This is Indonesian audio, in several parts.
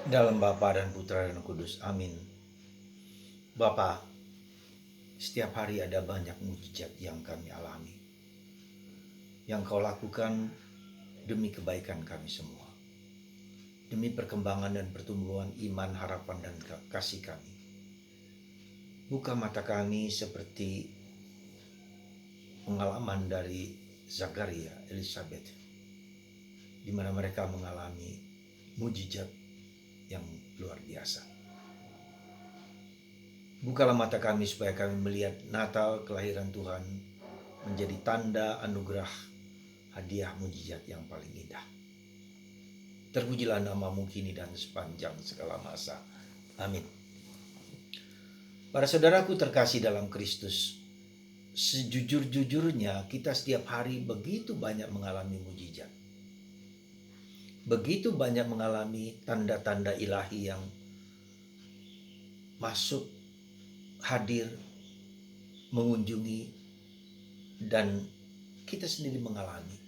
Dalam Bapa dan Putra dan Kudus. Amin. Bapa, setiap hari ada banyak mujizat yang kami alami. Yang kau lakukan demi kebaikan kami semua. Demi perkembangan dan pertumbuhan iman, harapan, dan kasih kami. Buka mata kami seperti pengalaman dari Zakaria, Elizabeth, di mana mereka mengalami mujizat yang luar biasa. Bukalah mata kami supaya kami melihat Natal kelahiran Tuhan menjadi tanda anugerah hadiah mujizat yang paling indah. Terpujilah namamu kini dan sepanjang segala masa. Amin. Para saudaraku terkasih dalam Kristus, sejujur-jujurnya kita setiap hari begitu banyak mengalami mujizat. Begitu banyak mengalami tanda-tanda ilahi yang masuk, hadir, mengunjungi, dan kita sendiri mengalami.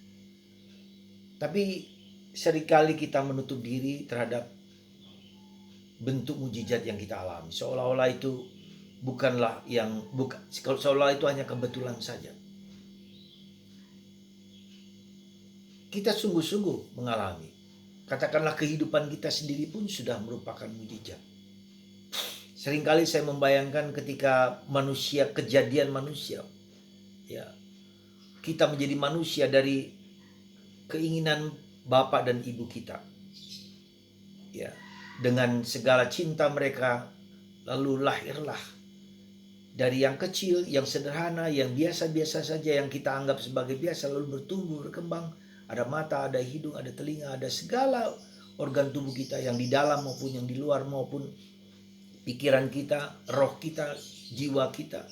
Tapi seringkali kita menutup diri terhadap bentuk mujizat yang kita alami. Seolah-olah itu seolah itu hanya kebetulan saja. Kita sungguh-sungguh mengalami. Katakanlah kehidupan kita sendiri pun sudah merupakan mujizat. Seringkali saya membayangkan ketika kejadian manusia, ya, kita menjadi manusia dari keinginan bapak dan ibu kita, ya, dengan segala cinta mereka, lalu lahirlah dari yang kecil, yang sederhana, yang biasa-biasa saja, yang kita anggap sebagai biasa, lalu bertumbuh, berkembang, ada mata, ada hidung, ada telinga, ada segala organ tubuh kita yang di dalam maupun yang di luar, maupun pikiran kita, roh kita, jiwa kita.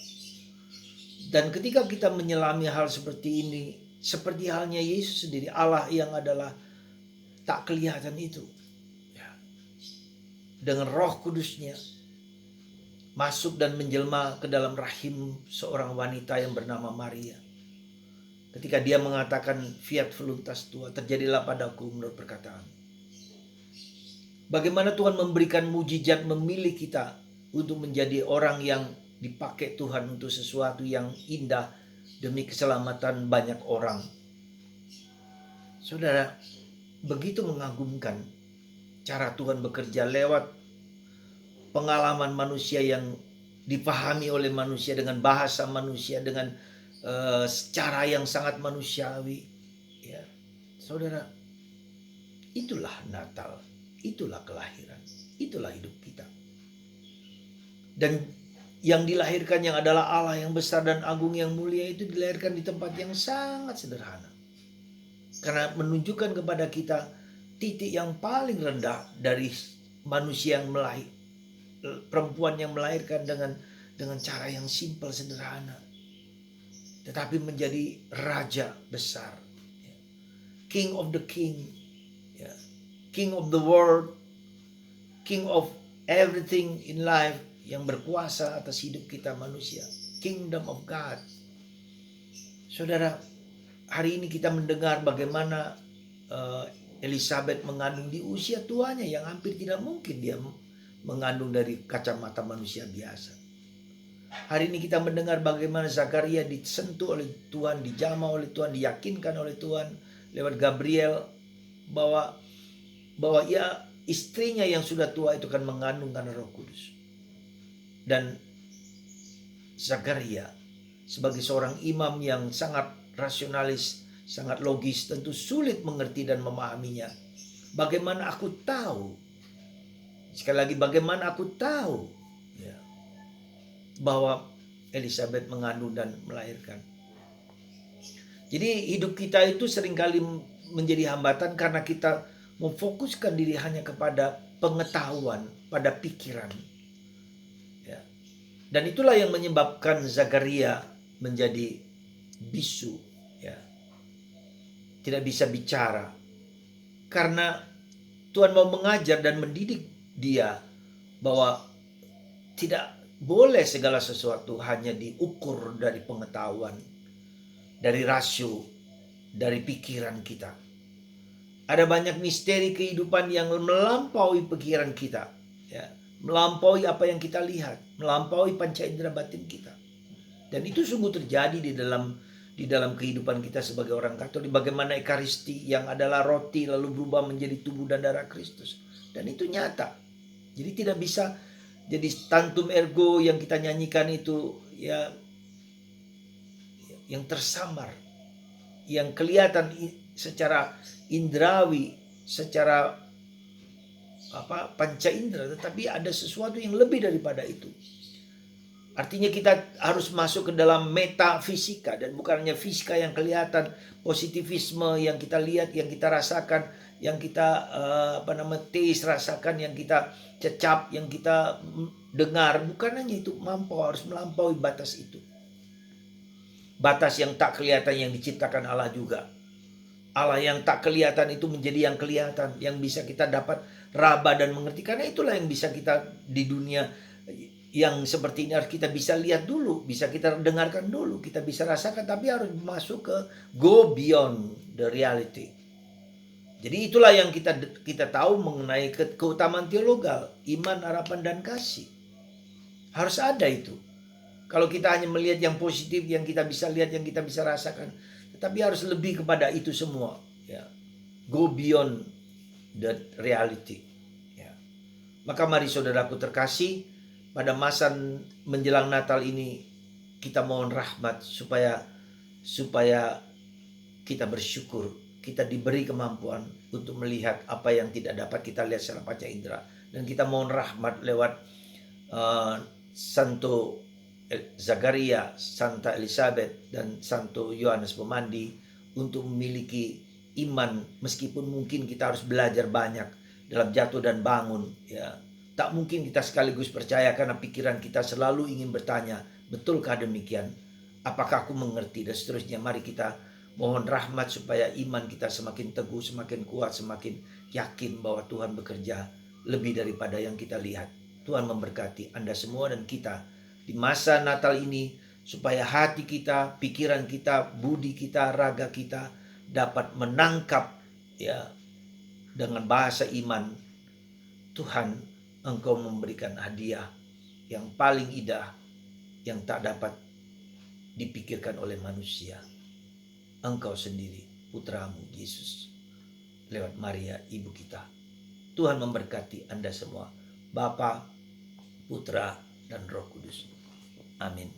Dan ketika kita menyelami hal seperti ini, seperti halnya Yesus sendiri, Allah yang adalah tak kelihatan itu, ya, dengan Roh Kudusnya masuk dan menjelma ke dalam rahim seorang wanita yang bernama Maria. Ketika dia mengatakan fiat voluntas tua, terjadilah padaku menurut perkataan. Bagaimana Tuhan memberikan mujizat, memilih kita untuk menjadi orang yang dipakai Tuhan untuk sesuatu yang indah demi keselamatan banyak orang. Saudara, begitu mengagumkan cara Tuhan bekerja lewat pengalaman manusia yang dipahami oleh manusia dengan bahasa manusia, dengan cara yang sangat manusiawi, ya. Saudara, itulah Natal, itulah kelahiran, itulah hidup kita. Dan yang dilahirkan yang adalah Allah yang besar dan agung yang mulia itu dilahirkan di tempat yang sangat sederhana. Karena menunjukkan kepada kita titik yang paling rendah dari manusia yang perempuan yang melahirkan dengan cara yang simpel, sederhana, tetapi menjadi raja besar, king of the king, king of the world, king of everything in life, yang berkuasa atas hidup kita manusia, kingdom of God. Saudara, hari ini kita mendengar bagaimana Elizabeth mengandung di usia tuanya yang hampir tidak mungkin dia mengandung dari kacamata manusia biasa. Hari ini kita mendengar bagaimana Zakaria disentuh oleh Tuhan, dijamah oleh Tuhan, diyakinkan oleh Tuhan lewat Gabriel bahwa ya istrinya yang sudah tua itu akan mengandung karena Roh Kudus. Dan Zakaria sebagai seorang imam yang sangat rasionalis, sangat logis, tentu sulit mengerti dan memahaminya. Bagaimana aku tahu? Sekali lagi, bagaimana aku tahu, ya, bahwa Elizabeth mengandung dan melahirkan? Jadi hidup kita itu seringkali menjadi hambatan karena kita memfokuskan diri hanya kepada pengetahuan, pada pikiran, ya. Dan itulah yang menyebabkan Zakaria menjadi bisu, ya, tidak bisa bicara, karena Tuhan mau mengajar dan mendidik dia bahwa tidak boleh segala sesuatu hanya diukur dari pengetahuan, dari rasio, dari pikiran kita. Ada banyak misteri kehidupan yang melampaui pikiran kita, ya, melampaui apa yang kita lihat, melampaui panca indera batin kita. Dan itu sungguh terjadi di dalam kehidupan kita sebagai orang Katolik. Bagaimana Ekaristi yang adalah roti lalu berubah menjadi tubuh dan darah Kristus. Dan itu nyata. Jadi tidak bisa jadi tantum ergo yang kita nyanyikan itu ya yang tersamar, yang kelihatan secara indrawi, secara panca indera, tetapi ada sesuatu yang lebih daripada itu. Artinya kita harus masuk ke dalam metafisika, dan bukan hanya fisika yang kelihatan, positivisme yang kita lihat, yang kita rasakan, yang kita taste rasakan, yang kita cecap, yang kita dengar, bukan hanya itu, harus melampaui batas itu. Batas yang tak kelihatan yang diciptakan Allah juga. Allah yang tak kelihatan itu menjadi yang kelihatan, yang bisa kita dapat raba dan mengerti. Karena itulah yang bisa kita di dunia yang seperti ini harus kita bisa lihat dulu, bisa kita dengarkan dulu, kita bisa rasakan, tapi harus masuk ke go beyond the reality. Jadi itulah yang kita tahu mengenai keutamaan teologal, iman, harapan, dan kasih. Harus ada itu. Kalau kita hanya melihat yang positif, yang kita bisa lihat, yang kita bisa rasakan, tetapi harus lebih kepada itu semua. Ya. Go beyond the reality. Ya. Maka mari saudaraku terkasih, pada masa menjelang Natal ini kita mohon rahmat supaya kita bersyukur, kita diberi kemampuan untuk melihat apa yang tidak dapat kita lihat secara panca indera, dan kita mohon rahmat lewat Santo Zakaria, Santa Elizabeth, dan Santo Yohanes Pemandi untuk memiliki iman, meskipun mungkin kita harus belajar banyak dalam jatuh dan bangun, ya. Tak mungkin kita sekaligus percaya karena pikiran kita selalu ingin bertanya, betulkah demikian? Apakah aku mengerti? Dan seterusnya. Mari kita mohon rahmat supaya iman kita semakin teguh, semakin kuat, semakin yakin bahwa Tuhan bekerja lebih daripada yang kita lihat. Tuhan memberkati Anda semua dan kita di masa Natal ini, supaya hati kita, pikiran kita, budi kita, raga kita dapat menangkap, ya, dengan bahasa iman, Tuhan, Engkau memberikan hadiah yang paling indah, yang tak dapat dipikirkan oleh manusia. Engkau sendiri, putramu Yesus, lewat Maria ibu kita. Tuhan memberkati Anda semua, Bapa, Putra, dan Roh Kudus. Amin.